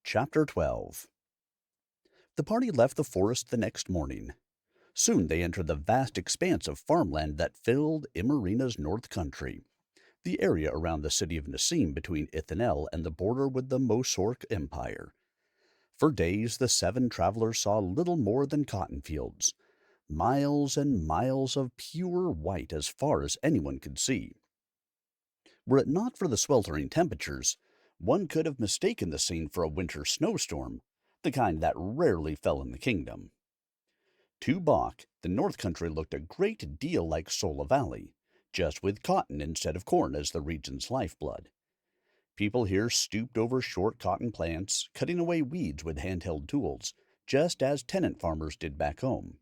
Chapter 12. The party left the forest the next morning. Soon they entered the vast expanse of farmland that filled Imarina's north country, the area around the city of Nassim between Ithanel and the border with the Mosork Empire. For days the seven travelers saw little more than cotton fields, miles and miles of pure white as far as anyone could see. Were it not for the sweltering temperatures, one could have mistaken the scene for a winter snowstorm, the kind that rarely fell in the kingdom. To Bach, the north country looked a great deal like Sola Valley, just with cotton instead of corn as the region's lifeblood. People here stooped over short cotton plants, cutting away weeds with handheld tools, just as tenant farmers did back home.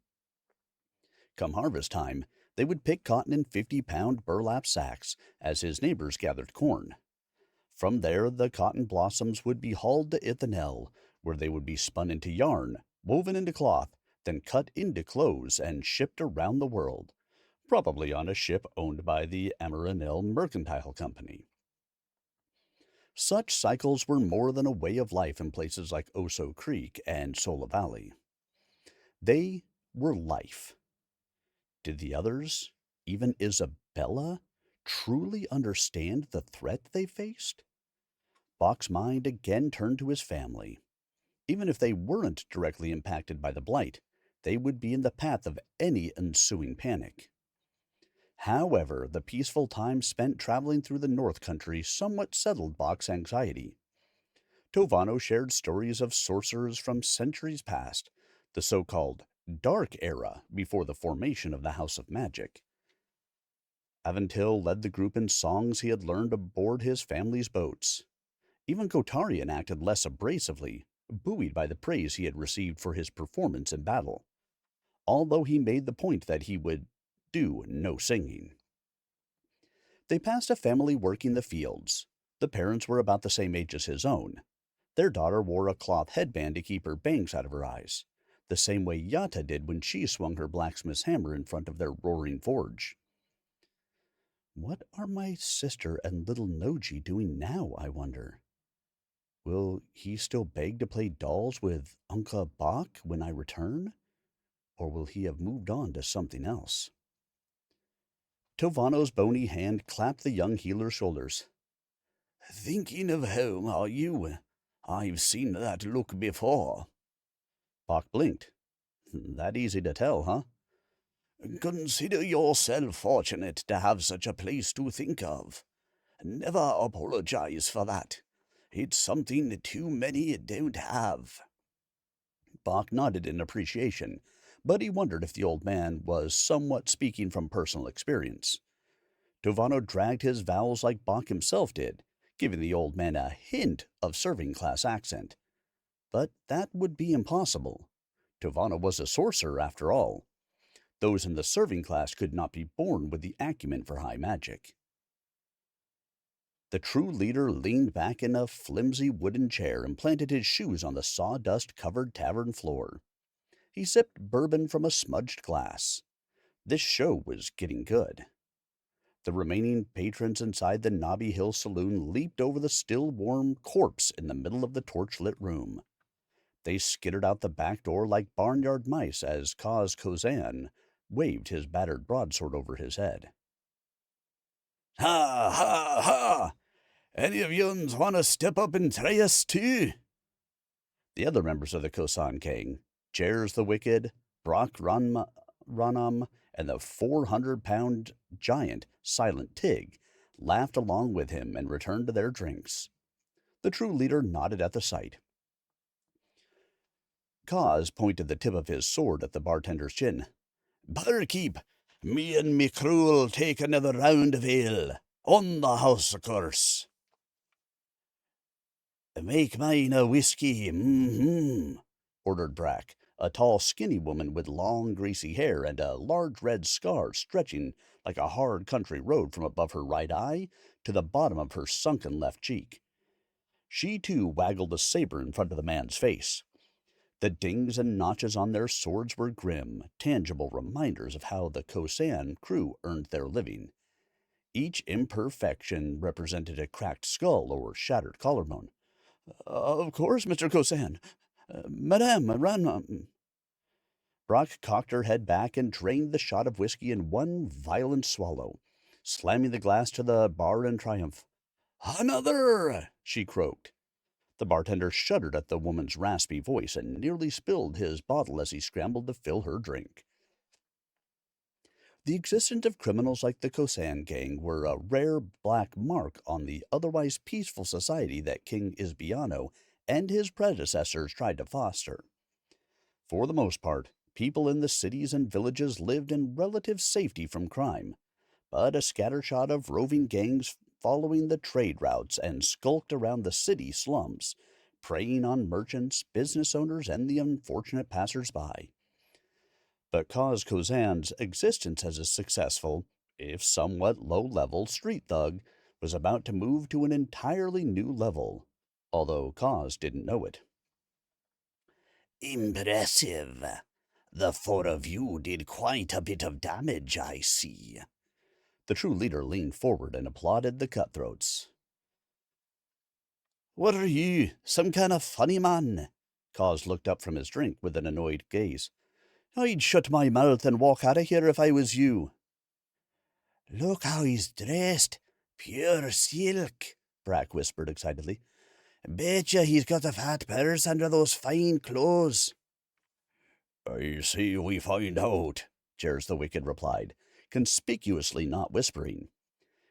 Come harvest time, they would pick cotton in 50-pound burlap sacks as his neighbors gathered corn. From there, the cotton blossoms would be hauled to Ithanel, where they would be spun into yarn, woven into cloth, then cut into clothes and shipped around the world, probably on a ship owned by the Amaranel Mercantile Company. Such cycles were more than a way of life in places like Oso Creek and Sola Valley. They were life. Did the others, even Isabella, truly understand the threat they faced? Bach's mind again turned to his family. Even if they weren't directly impacted by the blight, they would be in the path of any ensuing panic. However, the peaceful time spent traveling through the North Country somewhat settled Bach's anxiety. Tovano shared stories of sorcerers from centuries past, the so-called Dark Era before the formation of the House of Magic. Aventil led the group in songs he had learned aboard his family's boats. Even Kotarian acted less abrasively, buoyed by the praise he had received for his performance in battle, although he made the point that he would do no singing. They passed a family working the fields. The parents were about the same age as his own. Their daughter wore a cloth headband to keep her bangs out of her eyes, the same way Yata did when she swung her blacksmith's hammer in front of their roaring forge. What are my sister and little Noji doing now, I wonder? Will he still beg to play dolls with Uncle Bach when I return? Or will he have moved on to something else? Tovano's bony hand clapped the young healer's shoulders. Thinking of home, are you? I've seen that look before. Bach blinked. That easy to tell, huh? Consider yourself fortunate to have such a place to think of. Never apologize for that. It's something too many don't have. Bach nodded in appreciation, but he wondered if the old man was somewhat speaking from personal experience. Tovano dragged his vowels like Bach himself did, giving the old man a hint of serving-class accent. But that would be impossible. Tovano was a sorcerer, after all. Those in the serving class could not be born with the acumen for high magic. The true leader leaned back in a flimsy wooden chair and planted his shoes on the sawdust-covered tavern floor. He sipped bourbon from a smudged glass. This show was getting good. The remaining patrons inside the Knobby Hill Saloon leaped over the still-warm corpse in the middle of the torch-lit room. They skittered out the back door like barnyard mice as Cosan waved his battered broadsword over his head. Ha, ha, ha! Any of yuns want to step up and try us too? The other members of the Cosan gang, Jers the Wicked, Brock Ranam, and the 400-pound giant Silent Tig, laughed along with him and returned to their drinks. The true leader nodded at the sight. Kaz pointed the tip of his sword at the bartender's chin. Barkeep, me and me crew'll take another round of ale. On the house, of course. Make mine a whiskey, ordered Brack, a tall, skinny woman with long, greasy hair and a large red scar stretching like a hard country road from above her right eye to the bottom of her sunken left cheek. She, too, waggled the saber in front of the man's face. The dings and notches on their swords were grim, tangible reminders of how the Cosan crew earned their living. Each imperfection represented a cracked skull or shattered collarbone. Of course, Mr. Cosan. Madame, run. Brock cocked her head back and drained the shot of whiskey in one violent swallow, slamming the glass to the bar in triumph. Another! She croaked. The bartender shuddered at the woman's raspy voice and nearly spilled his bottle as he scrambled to fill her drink. The existence of criminals like the Cosan gang were a rare black mark on the otherwise peaceful society that King Isbiano and his predecessors tried to foster. For the most part, people in the cities and villages lived in relative safety from crime, but a scattershot of roving gangs following the trade routes and skulked around the city slums, preying on merchants, business owners, and the unfortunate passers-by. But Cos Cosan's existence as a successful, if somewhat low-level, street thug was about to move to an entirely new level, although Cos didn't know it. Impressive. The four of you did quite a bit of damage, I see. The true leader leaned forward and applauded the cutthroats. What are you, some kind of funny man? Cos looked up from his drink with an annoyed gaze. I'd shut my mouth and walk out of here if I was you. Look how he's dressed. Pure silk, Brack whispered excitedly. Betcha he's got a fat purse under those fine clothes. I see we find out, Jers the Wicked replied, conspicuously not whispering.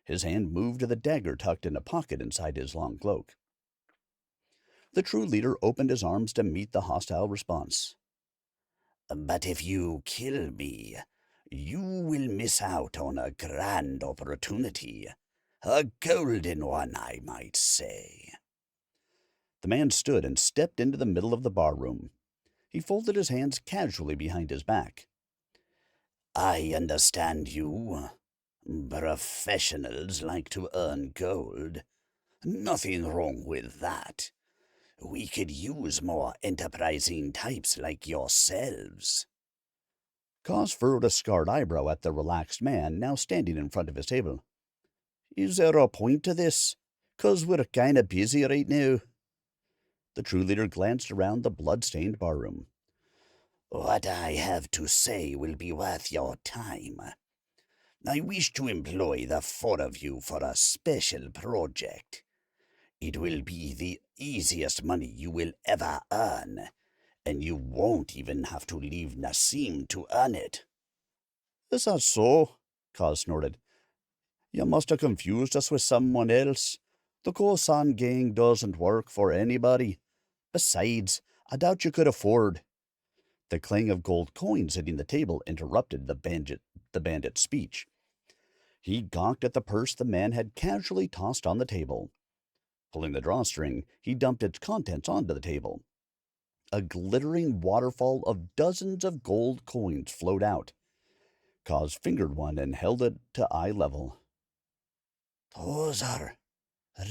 His hand moved to the dagger tucked in a pocket inside his long cloak. The true leader opened his arms to meet the hostile response. But if you kill me, you will miss out on a grand opportunity. A golden one, I might say. The man stood and stepped into the middle of the barroom. He folded his hands casually behind his back. I understand you. Professionals like to earn gold. Nothing wrong with that. We could use more enterprising types like yourselves. Cos furrowed a scarred eyebrow at the relaxed man now standing in front of his table. Is there a point to this? 'Cause we're kinda busy right now. The true leader glanced around the blood-stained barroom. What I have to say will be worth your time. I wish to employ the four of you for a special project. It will be the easiest money you will ever earn, and you won't even have to leave Nassim to earn it. Is that so? Cos snorted. You must have confused us with someone else. The Cosan gang doesn't work for anybody. Besides, I doubt you could afford. The clang of gold coins hitting the table interrupted the bandit's speech. He gawked at the purse the man had casually tossed on the table. Pulling the drawstring, he dumped its contents onto the table. A glittering waterfall of dozens of gold coins flowed out. Cos fingered one and held it to eye level. Those are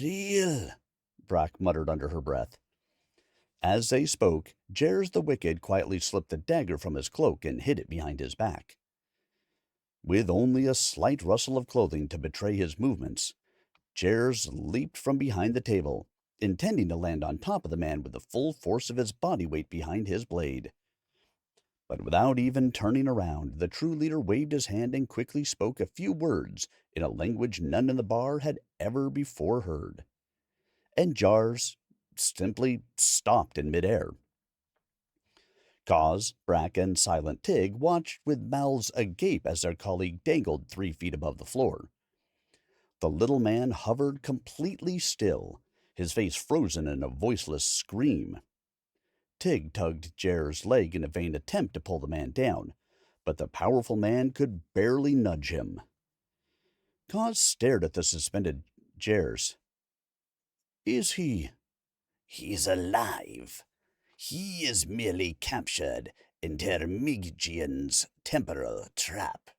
real, Brack muttered under her breath. As they spoke, Jers the Wicked quietly slipped the dagger from his cloak and hid it behind his back. With only a slight rustle of clothing to betray his movements, Jers leaped from behind the table, intending to land on top of the man with the full force of his body weight behind his blade. But without even turning around, the true leader waved his hand and quickly spoke a few words in a language none in the bar had ever before heard. And Jars simply stopped in midair. Cos, Brack, and Silent Tig watched with mouths agape as their colleague dangled 3 feet above the floor. The little man hovered completely still, his face frozen in a voiceless scream. Tig tugged Jer's leg in a vain attempt to pull the man down, but the powerful man could barely nudge him. Cos stared at the suspended Jers. Is he? He's alive. He is merely captured in Termigion's temporal trap.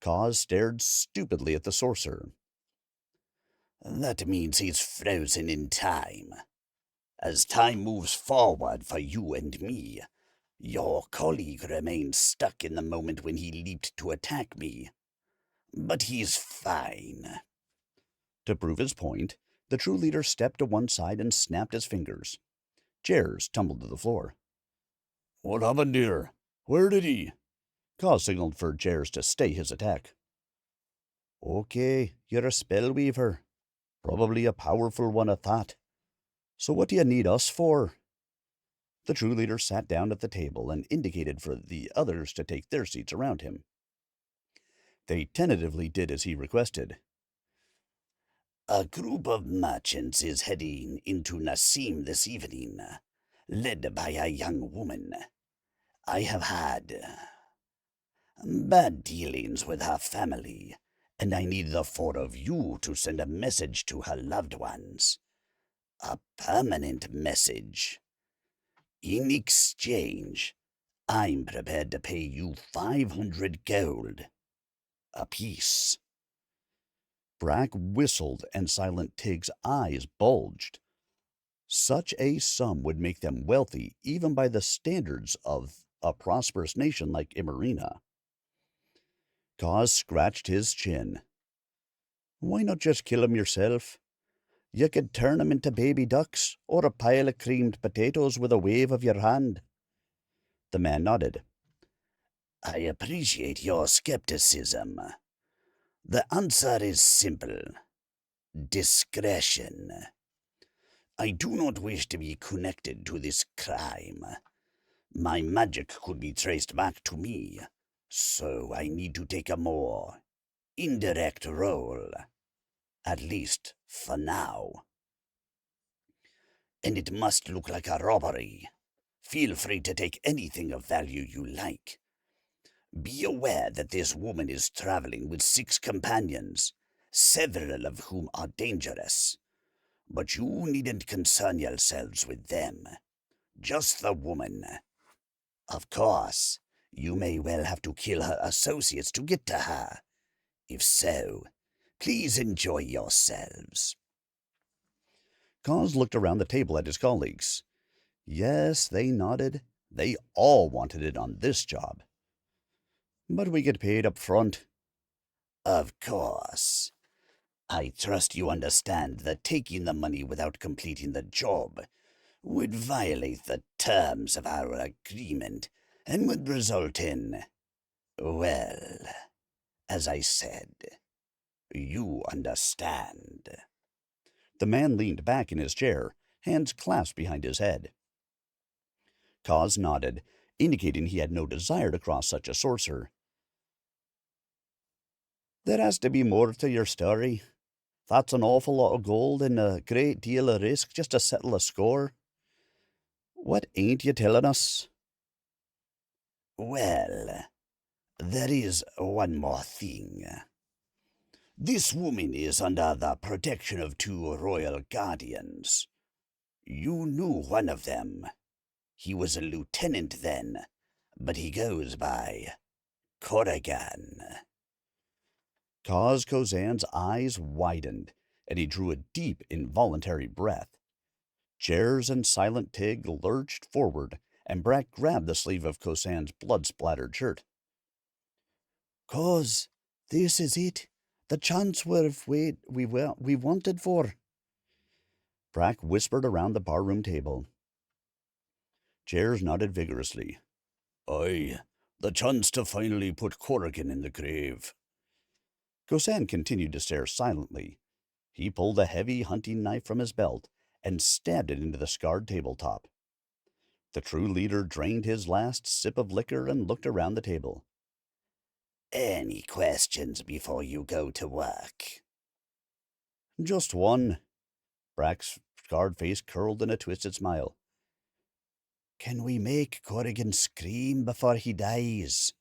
Cos stared stupidly at the sorcerer. That means he's frozen in time. As time moves forward for you and me, your colleague remains stuck in the moment when he leaped to attack me. But he's fine. To prove his point, The true leader stepped to one side and snapped his fingers. Chairs tumbled to the floor. What happened here? Where did he? Cause signaled for Chairs to stay his attack. Okay, you're a spell weaver. Probably a powerful one at that. So what do you need us for? The true leader sat down at the table and indicated for the others to take their seats around him. They tentatively did as he requested. A group of merchants is heading into Nassim this evening, led by a young woman. I have had bad dealings with her family, and I need the four of you to send a message to her loved ones. A permanent message. In exchange, I'm prepared to pay you 500 gold apiece. Brack whistled and Silent Tig's eyes bulged. Such a sum would make them wealthy even by the standards of a prosperous nation like Imarina. Cause scratched his chin. Why not just kill 'em yourself? You could turn 'em into baby ducks or a pile of creamed potatoes with a wave of your hand. The man nodded. I appreciate your skepticism. The answer is simple. Discretion. I do not wish to be connected to this crime. My magic could be traced back to me, so I need to take a more indirect role, at least for now. And it must look like a robbery. Feel free to take anything of value you like. Be aware that this woman is traveling with 6 companions, several of whom are dangerous. But you needn't concern yourselves with them. Just the woman. Of course, you may well have to kill her associates to get to her. If so, please enjoy yourselves. Cause looked around the table at his colleagues. Yes, they nodded. They all wanted it on this job. But we get paid up front. Of course. I trust you understand that taking the money without completing the job would violate the terms of our agreement and would result in, well, as I said, you understand. The man leaned back in his chair, hands clasped behind his head. Cause nodded, indicating he had no desire to cross such a sorcerer. There has to be more to your story. That's an awful lot of gold and a great deal of risk just to settle a score. What ain't you telling us? Well, there is one more thing. This woman is under the protection of 2 royal guardians. You knew one of them. He was a lieutenant then, but he goes by Cosan. Cause Cosan's eyes widened, and he drew a deep, involuntary breath. Chairs and Silent Tig lurched forward, and Brack grabbed the sleeve of Cosan's blood-splattered shirt. Cause, this is it. The chance we wanted for. Brack whispered around the barroom table. Chairs nodded vigorously. Aye, the chance to finally put Corrigan in the grave. Cosan continued to stare silently. He pulled a heavy hunting knife from his belt and stabbed it into the scarred tabletop. The true leader drained his last sip of liquor and looked around the table. Any questions before you go to work? Just one. Brack's scarred face curled in a twisted smile. Can we make Corrigan scream before he dies?